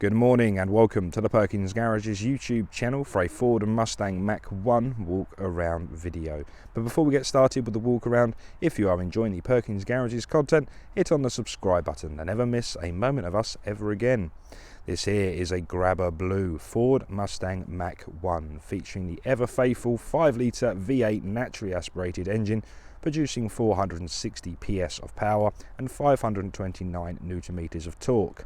Good morning and welcome to the Perkins Garage's YouTube channel for a Ford and Mustang Mach 1 walk around video. But before we get started with the walk around, if you are enjoying the Perkins Garage's content, hit on the subscribe button and never miss a moment of us ever again. This here is a grabber blue Ford Mustang Mach 1 featuring the ever faithful 5-litre V8 naturally aspirated engine producing 460 PS of power and 529 Nm of torque.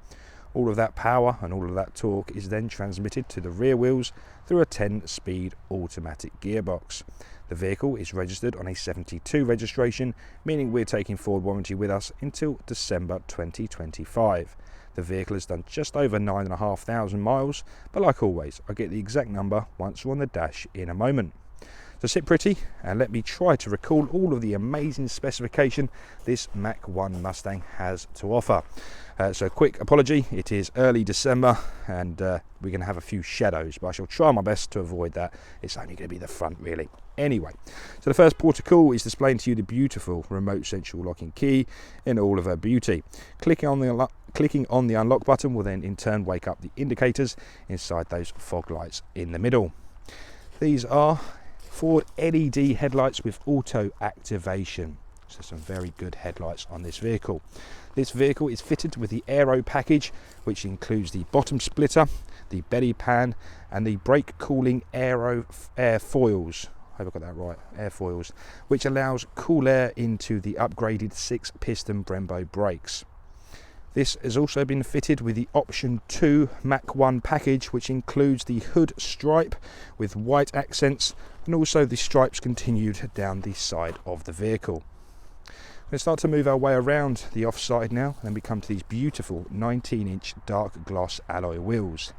All of that power and all of that torque is then transmitted to the rear wheels through a 10-speed automatic gearbox. The vehicle is registered on a 72 registration, meaning we're taking Ford warranty with us until December 2025. The vehicle has done just over 9,500 miles, but like always, I'll get the exact number once we're on the dash in a moment. So sit pretty and let me try to recall all of the amazing specification this Mach 1 Mustang has to offer. So quick apology, it is early December and we're going to have a few shadows, but I shall try my best to avoid that. It's only going to be the front really. Anyway, so the first port of call is displaying to you the beautiful remote central locking key in all of her beauty. Clicking on the unlock button will then in turn wake up the indicators inside those fog lights in the middle. These are Ford LED headlights with auto activation. So some very good headlights on this vehicle. This vehicle is fitted with the Aero Package, which includes the bottom splitter, the belly pan and the brake cooling airfoils. I hope I got that right, airfoils, which allows cool air into the upgraded 6-piston Brembo brakes. This has also been fitted with the Option 2 Mach 1 package, which includes the hood stripe with white accents and also the stripes continued down the side of the vehicle. We're going to start to move our way around the offside now, and then we come to these beautiful 19-inch dark gloss alloy wheels.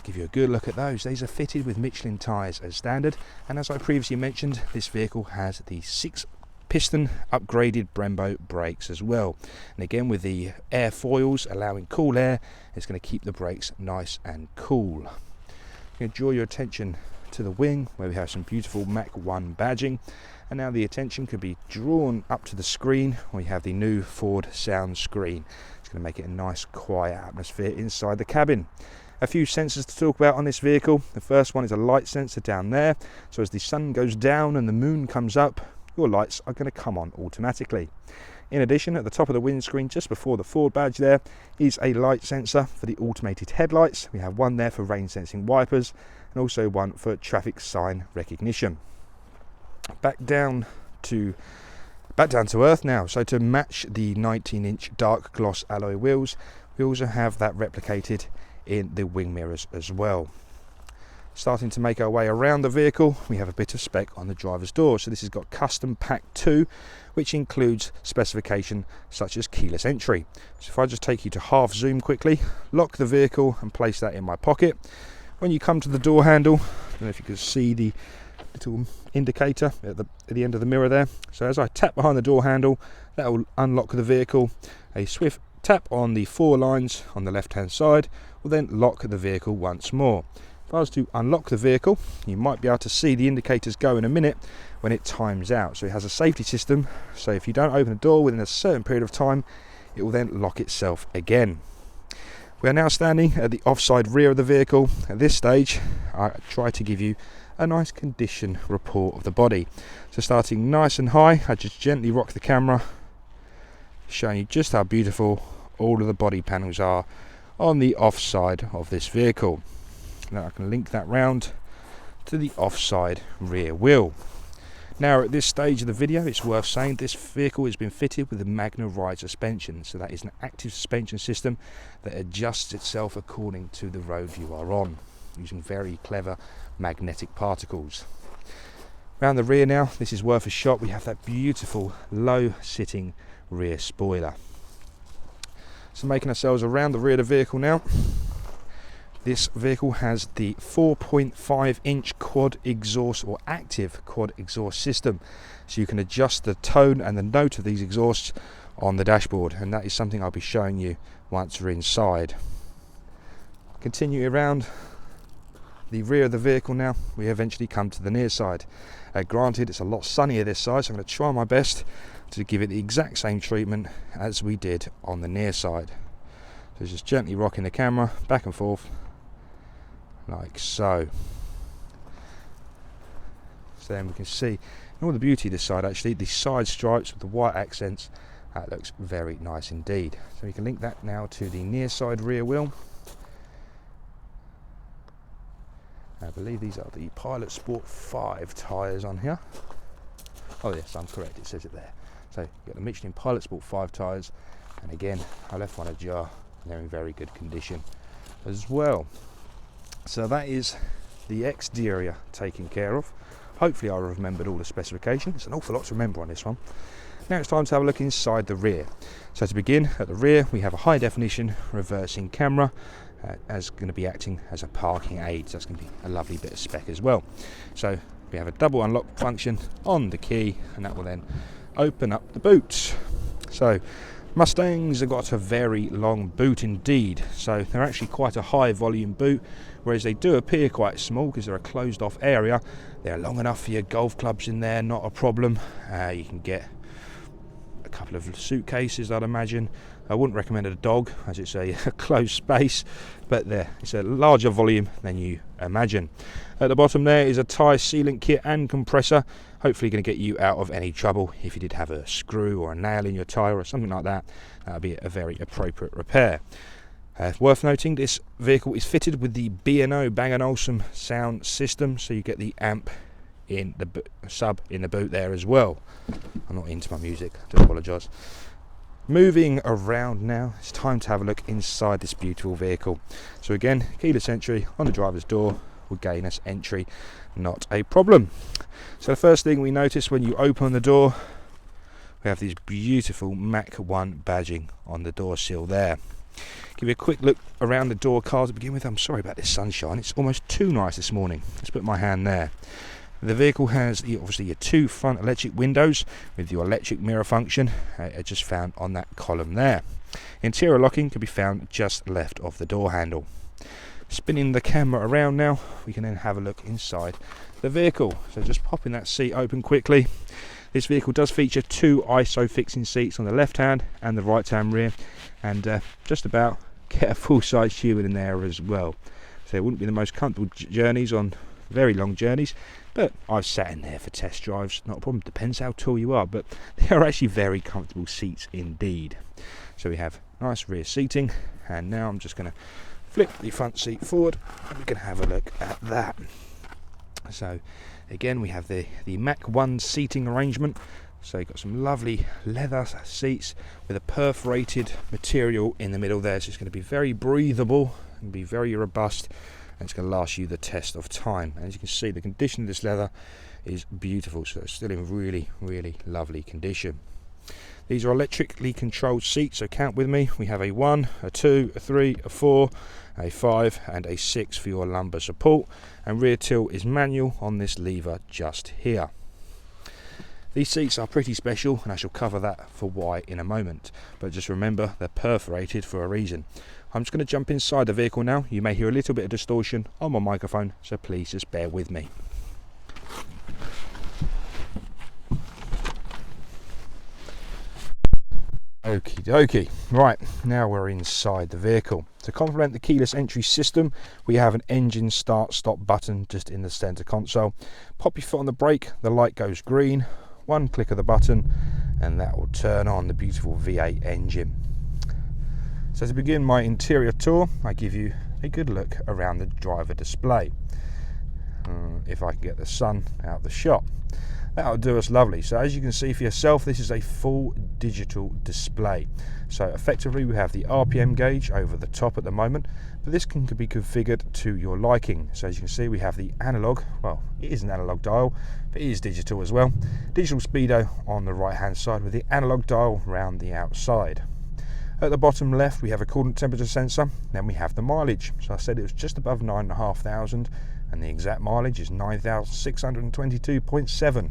Give you a good look at those. These are fitted with Michelin tyres as standard, and as I previously mentioned, this vehicle has the 6-piston upgraded Brembo brakes as well. And again with the airfoils allowing cool air, it's going to keep the brakes nice and cool. I'm going to draw your attention to the wing where we have some beautiful Mach 1 badging. And now the attention can be drawn up to the screen where you have the new Ford sound screen. It's going to make it a nice quiet atmosphere inside the cabin. A few sensors to talk about on this vehicle. The first one is a light sensor down there. So as the sun goes down and the moon comes up, your lights are going to come on automatically. In addition, at the top of the windscreen, just before the Ford badge there, is a light sensor for the automated headlights. We have one there for rain sensing wipers and also one for traffic sign recognition. Back down to earth now. So to match the 19-inch dark gloss alloy wheels, we also have that replicated in the wing mirrors as well. Starting to make our way around the vehicle, we have a bit of spec on the driver's door. So this has got Custom Pack 2, which includes specification such as keyless entry. So if I just take you to half zoom quickly, lock the vehicle and place that in my pocket. When you come to the door handle, I don't know if you can see the little indicator at the end of the mirror there. So as I tap behind the door handle, that will unlock the vehicle. A swift tap on the 4 lines on the left hand side will then lock the vehicle once more. If I was to unlock the vehicle, you might be able to see the indicators go in a minute when it times out. So it has a safety system, so if you don't open the door within a certain period of time, it will then lock itself again. We are now standing at the offside rear of the vehicle. At this stage, I try to give you a nice condition report of the body. So starting nice and high, I just gently rock the camera, showing you just how beautiful all of the body panels are on the offside of this vehicle. Now I can link that round to the offside rear wheel. Now at this stage of the video, it's worth saying this vehicle has been fitted with a Magneride Suspension. So that is an active suspension system that adjusts itself according to the road you are on, using very clever magnetic particles. Around the rear now, this is worth a shot. We have that beautiful low sitting rear spoiler. So making ourselves around the rear of the vehicle now. This vehicle has the 4.5-inch quad exhaust or active quad exhaust system. So you can adjust the tone and the note of these exhausts on the dashboard, and that is something I'll be showing you once we're inside. Continue around the rear of the vehicle now, we eventually come to the near side. Granted, it's a lot sunnier this side, so I'm going to try my best to give it the exact same treatment as we did on the near side. So just gently rocking the camera back and forth like so. So then we can see, and all the beauty of this side actually, the side stripes with the white accents, that looks very nice indeed. So we can link that now to the near side rear wheel. I believe these are the Pilot Sport 5 tyres on here. Oh yes, I'm correct, it says it there. So you've got the Michelin Pilot Sport 5 tyres, and again I left one ajar and they're in very good condition as well. So that is the exterior taken care of. Hopefully I remembered all the specifications. It's an awful lot to remember on this one. Now it's time to have a look inside the rear. So to begin, at the rear we have a high definition reversing camera as going to be acting as a parking aid. So that's going to be a lovely bit of spec as well. So we have a double unlock function on the key, and that will then open up the boot. So Mustangs have got a very long boot indeed, so they're actually quite a high volume boot, whereas they do appear quite small because they're a closed off area. They're long enough for your golf clubs in there, not a problem. You can get a couple of suitcases, I'd imagine. I wouldn't recommend a dog as it's a closed space, but it's a larger volume than you imagine. At the bottom there is a tyre sealant kit and compressor, hopefully going to get you out of any trouble if you did have a screw or a nail in your tyre or something like that. That would be a very appropriate repair. Worth noting, this vehicle is fitted with the B&O Bang & Olufsen sound system, so you get the amp in the sub in the boot there as well. I'm not into my music, I do apologise. Moving around now, it's time to have a look inside this beautiful vehicle. So again, keyless entry on the driver's door will gain us entry, not a problem. So the first thing we notice when you open the door, we have this beautiful Mach 1 badging on the door sill there. Give you a quick look around the door card to begin with. I'm sorry about this sunshine, it's almost too nice this morning. Let's put my hand there. The vehicle has obviously your two front electric windows with your electric mirror function just found on that column there. Interior locking can be found just left of the door handle. Spinning the camera around now, we can then have a look inside the vehicle. So just popping that seat open quickly. This vehicle does feature two ISO fixing seats on the left hand and the right hand rear, and just about get a full size human in there as well. So it wouldn't be the most comfortable journeys on very long journeys, but I've sat in there for test drives, not a problem. Depends how tall you are, but they are actually very comfortable seats indeed. So we have nice rear seating, and now I'm just going to flip the front seat forward and we can have a look at that. So again, we have the Mach 1 seating arrangement. So you've got some lovely leather seats with a perforated material in the middle there, so it's going to be very breathable and be very robust, and it's going to last you the test of time. And as you can see, the condition of this leather is beautiful, so it's still in really, really lovely condition. These are electrically controlled seats, so count with me. We have a 1, a 2, a 3, a 4, a 5 and a 6 for your lumbar support, and rear tilt is manual on this lever just here. These seats are pretty special, and I shall cover that for why in a moment, but just remember they're perforated for a reason. I'm just going to jump inside the vehicle now. You may hear a little bit of distortion on my microphone, so please just bear with me. Okie dokie. Right, now we're inside the vehicle. To complement the keyless entry system, we have an engine start stop button just in the center console. Pop your foot on the brake, the light goes green. One click of the button and that will turn on the beautiful V8 engine. So to begin my interior tour, I give you a good look around the driver display. If I can get the sun out the shot. That'll do us lovely. So as you can see for yourself, this is a full digital display. So effectively we have the RPM gauge over the top at the moment, but this can be configured to your liking. So as you can see, we have the analog, well, it is an analog dial, but it is digital as well. Digital speedo on the right hand side with the analog dial round the outside. At the bottom left we have a coolant temperature sensor, then we have the mileage. So I said it was just above 9,500 and the exact mileage is 9,622.7.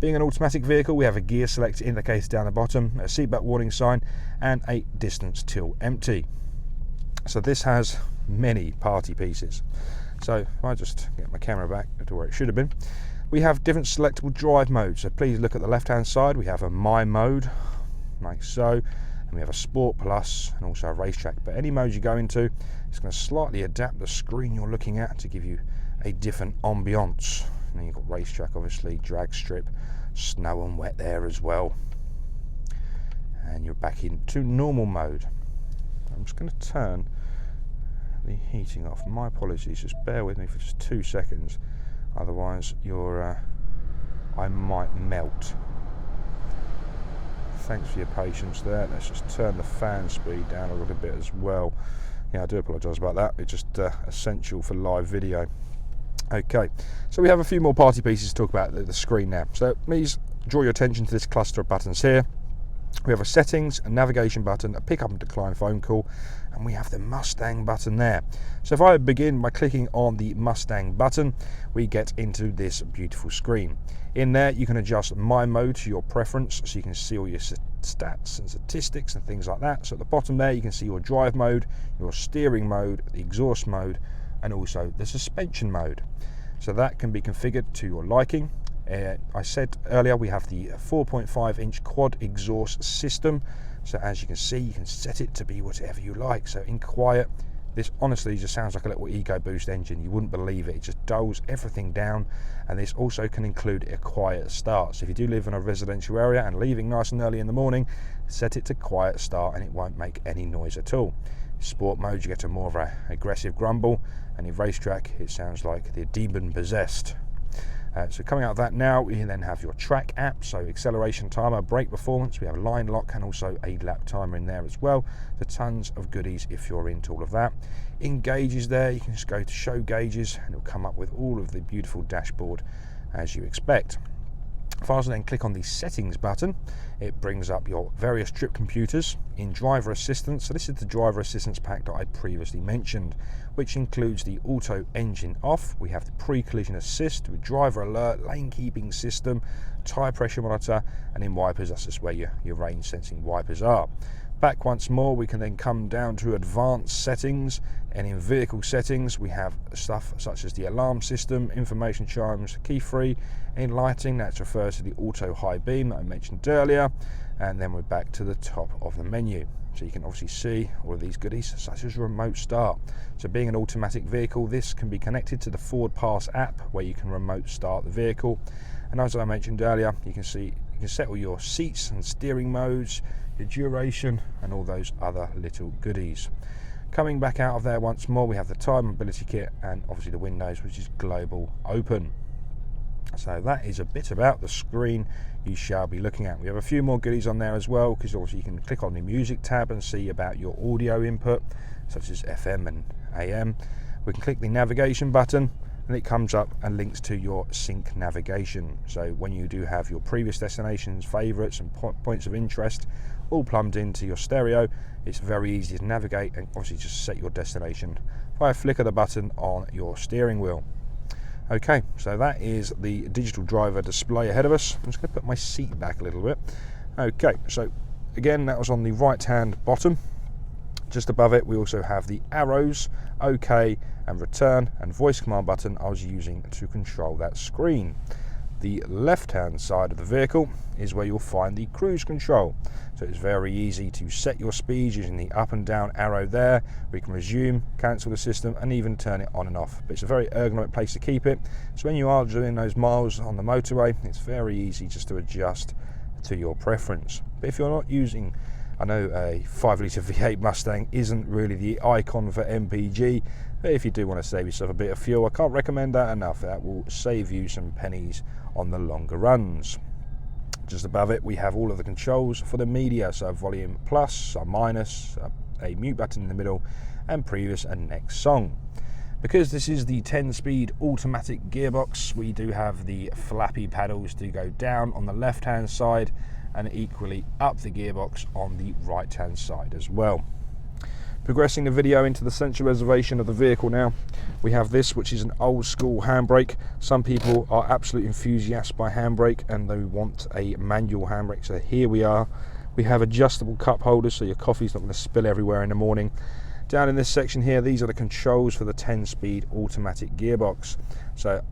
Being an automatic vehicle, we have a gear selector indicator down the bottom, a seatbelt warning sign and a distance till empty. So this has many party pieces. So if I just get my camera back to where it should have been, we have different selectable drive modes. So please look at the left hand side, we have a My mode, like so. we have a Sport Plus and also a Racetrack. But any mode you go into, it's going to slightly adapt the screen you're looking at to give you a different ambiance. And then you've got Racetrack, obviously, drag strip, snow and wet there as well. And you're back into normal mode. I'm just going to turn the heating off. My apologies, just bear with me for just 2 seconds, otherwise I might melt. Thanks for your patience there. Let's just turn the fan speed down a little bit as well. Yeah, I do apologise about that. It's just essential for live video. Okay, so we have a few more party pieces to talk about the screen now. So please draw your attention to this cluster of buttons here. We have a settings, a navigation button, a pick up and decline phone call, and we have the Mustang button there. So if I begin by clicking on the Mustang button, we get into this beautiful screen. In there you can adjust my mode to your preference, so you can see all your stats and statistics and things like that. So at the bottom there you can see your drive mode, your steering mode, the exhaust mode, and also the suspension mode. So that can be configured to your liking. I said earlier we have the 4.5 inch quad exhaust system, so as you can see you can set it to be whatever you like. So in quiet, this honestly just sounds like a little EcoBoost engine. You wouldn't believe it. It just dulls everything down, and this also can include a quiet start. So if you do live in a residential area and leaving nice and early in the morning, set it to quiet start and it won't make any noise at all. Sport mode, you get a more of an aggressive grumble, and in Racetrack it sounds like the demon possessed. So coming out of that now, we then have your track app, so acceleration timer, brake performance, we have line lock and also a lap timer in there as well. So tons of goodies if you're into all of that. In gauges there, you can just go to show gauges and it'll come up with all of the beautiful dashboard as you expect. If I then click on the settings button, it brings up your various trip computers. In driver assistance, so this is the driver assistance pack that I previously mentioned, which includes the auto engine off. We have the pre-collision assist with driver alert, lane keeping system, tyre pressure monitor, and in wipers, that's just where your rain sensing wipers are. Back once more, we can then come down to advanced settings, and in vehicle settings we have stuff such as the alarm system, information chimes, key free. In lighting, that refers to the auto high beam that I mentioned earlier, and then we're back to the top of the menu. So you can obviously see all of these goodies such as remote start. So being an automatic vehicle, this can be connected to the Forward Pass app where you can remote start the vehicle. And as I mentioned earlier, you can set all your seats and steering modes, your duration, and all those other little goodies. Coming back out of there once more, we have the tire mobility kit and obviously the windows, which is global open. So that is a bit about the screen you shall be looking at. We have a few more goodies on there as well, because obviously you can click on the music tab and see about your audio input, such as FM and AM. We can click the navigation button and it comes up and links to your sync navigation. So when you do have your previous destinations, favourites and points of interest all plumbed into your stereo, it's very easy to navigate and obviously just set your destination by a flick of the button on your steering wheel. Okay, so that is the digital driver display ahead of us. I'm just going to put my seat back a little bit. Okay, so again, that was on the right hand bottom. Just above it we also have the arrows, OK and return, and voice command button I was using to control that screen. The left hand side of the vehicle is where you'll find the cruise control. So it's very easy to set your speed using the up and down arrow there. We can resume, cancel the system, and even turn it on and off. But it's a very ergonomic place to keep it. So when you are doing those miles on the motorway, it's very easy just to adjust to your preference. But if you're not using, I know a 5-litre V8 Mustang isn't really the icon for MPG, but if you do want to save yourself a bit of fuel, I can't recommend that enough. That will save you some pennies on the longer runs. Just above it we have all of the controls for the media, so volume plus, a minus, a mute button in the middle, and previous and next song. Because this is the 10-speed automatic gearbox, we do have the flappy paddles to go down on the left hand side and equally up the gearbox on the right hand side as well. Progressing the video into the central reservation of the vehicle now, we have this, which is an old school handbrake. Some people are absolute enthusiasts by handbrake and they want a manual handbrake, so here we are. We have adjustable cup holders so your coffee's not going to spill everywhere in the morning. Down in this section here, these are the controls for the 10-speed automatic gearbox. So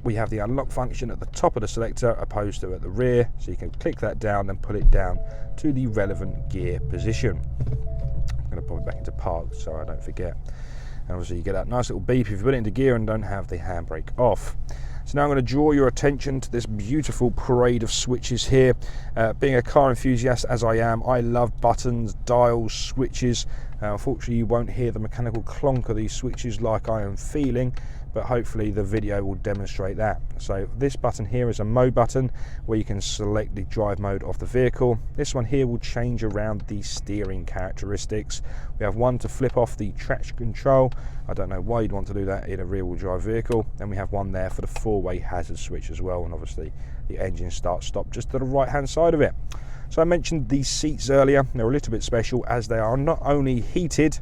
we have the unlock function at the top of the selector opposed to at the rear, so you can click that down and pull it down to the relevant gear position. I'm going to pop it back into park so I don't forget. And obviously you get that nice little beep if you put it into gear and don't have the handbrake off. So now I'm going to draw your attention to this beautiful parade of switches here. Being a car enthusiast as I am, I love buttons, dials, switches. Unfortunately you won't hear the mechanical clonk of these switches like I am feeling, but hopefully the video will demonstrate that. So this button here is a mode button where you can select the drive mode of the vehicle. This one here will change around the steering characteristics. We have one to flip off the traction control. I don't know why you'd want to do that in a rear-wheel drive vehicle. Then we have one there for the four-way hazard switch as well, and obviously the engine start-stop just to the right-hand side of it. So I mentioned these seats earlier. They're a little bit special as they are not only heated,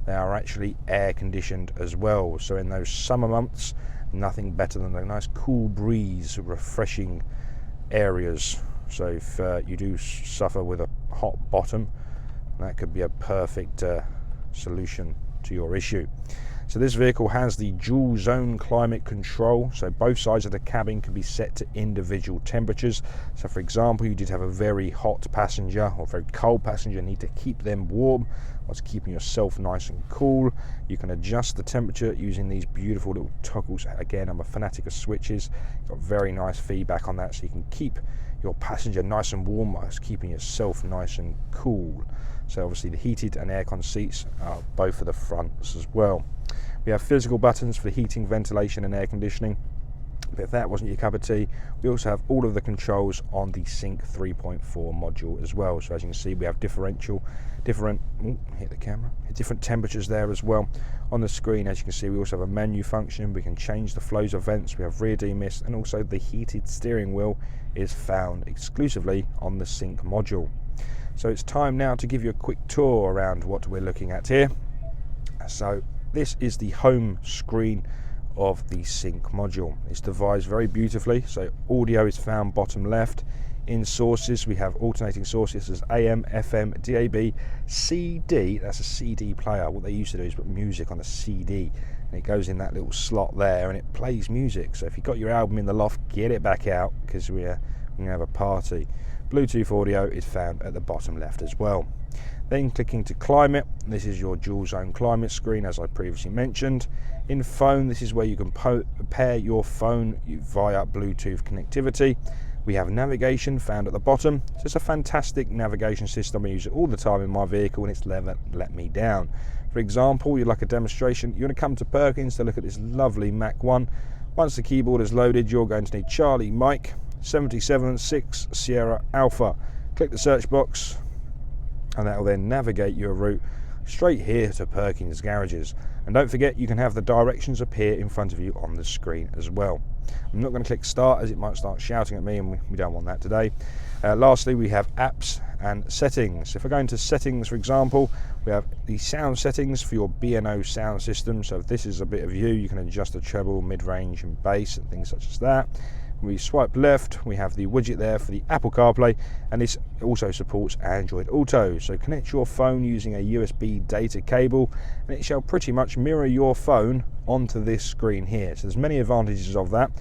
they are actually air conditioned as well. So in those summer months, nothing better than a nice cool breeze, refreshing areas. So if you do suffer with a hot bottom, that could be a perfect solution to your issue. So this vehicle has the dual zone climate control, so both sides of the cabin can be set to individual temperatures. So for example, you did have a very hot passenger or very cold passenger, need to keep them warm whilst keeping yourself nice and cool. You can adjust the temperature using these beautiful little toggles. Again, I'm a fanatic of switches. Got very nice feedback on that, so you can keep your passenger nice and warm whilst keeping yourself nice and cool. So obviously the heated and aircon seats are both for the fronts as well. We have physical buttons for heating, ventilation and air conditioning. But if that wasn't your cup of tea, we also have all of the controls on the Sync 3.4 module as well. So as you can see, we have different temperatures there as well. On the screen, as you can see, we also have a menu function. We can change the flows of vents. We have rear demist, and also the heated steering wheel is found exclusively on the Sync module. So it's time now to give you a quick tour around what we're looking at here. So this is the home screen of the Sync module. It's devised very beautifully. So audio is found bottom left. In sources, we have alternating sources as AM, FM, DAB, CD. That's a CD player. What they used to do is put music on a CD, and it goes in that little slot there, and it plays music. So if you've got your album in the loft, get it back out, because we're going to have a party. Bluetooth audio is found at the bottom left as well. Then clicking to climate, this is your dual zone climate screen, as I previously mentioned. In phone, this is where you can pair your phone via Bluetooth connectivity. We have navigation found at the bottom. So it's a fantastic navigation system. I use it all the time in my vehicle, and it's never let me down. For example, you'd like a demonstration, you want to come to Perkins to look at this lovely Mach 1. Once the keyboard is loaded, you're going to need Charlie Mike 776 Sierra Alpha. Click the search box, and that will then navigate your route straight here to Perkins Garages. And don't forget, you can have the directions appear in front of you on the screen as well. I'm not going to click start, as it might start shouting at me, and we don't want that today. Lastly, we have apps and settings. If I go into settings, for example, we have the sound settings for your B&O sound system. So if this is a bit of you can adjust the treble, mid-range and bass and things such as that. We swipe left, we have the widget there for the Apple CarPlay, and this also supports Android Auto. So connect your phone using a USB data cable, and it shall pretty much mirror your phone onto this screen here. So there's many advantages of that.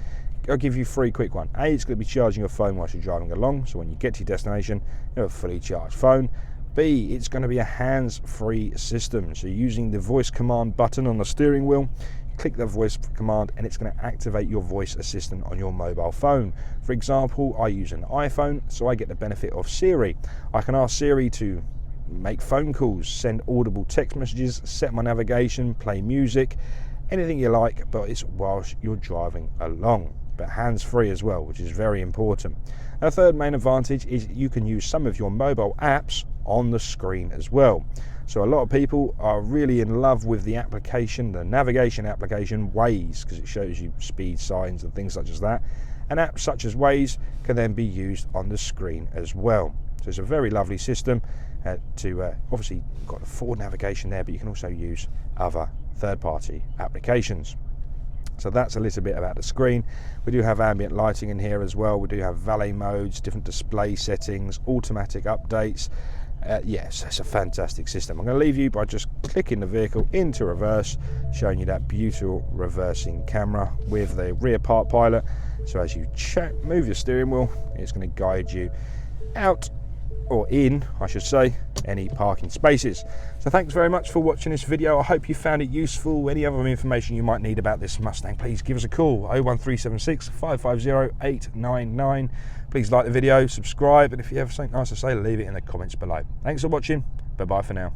I'll give you 3 quick ones. A, it's going to be charging your phone whilst you're driving along, so when you get to your destination, you have a fully charged phone. B, it's going to be a hands-free system. So using the voice command button on the steering wheel, click the voice command and it's going to activate your voice assistant on your mobile phone. For example, I use an iPhone, so I get the benefit of Siri. I can ask Siri to make phone calls, send audible text messages, set my navigation, play music, anything you like, but it's whilst you're driving along. But hands-free as well, which is very important. And a third main advantage is you can use some of your mobile apps on the screen as well. So a lot of people are really in love with the application, the navigation application Waze, because it shows you speed signs and things such as that. And apps such as Waze can then be used on the screen as well. So it's a very lovely system obviously you've got the forward navigation there, but you can also use other third-party applications. So that's a little bit about the screen. We do have ambient lighting in here as well. We do have valet modes, different display settings, automatic updates. Yes, it's a fantastic system. I'm going to leave you by just clicking the vehicle into reverse, showing you that beautiful reversing camera with the rear park pilot. So as you move your steering wheel, it's going to guide you out, or in, I should say, any parking spaces. So thanks very much for watching this video. I hope you found it useful. Any other information you might need about this Mustang, please give us a call, 01376 550 899. Please like the video, subscribe, and if you have something nice to say, leave it in the comments below. Thanks for watching. Bye bye for now.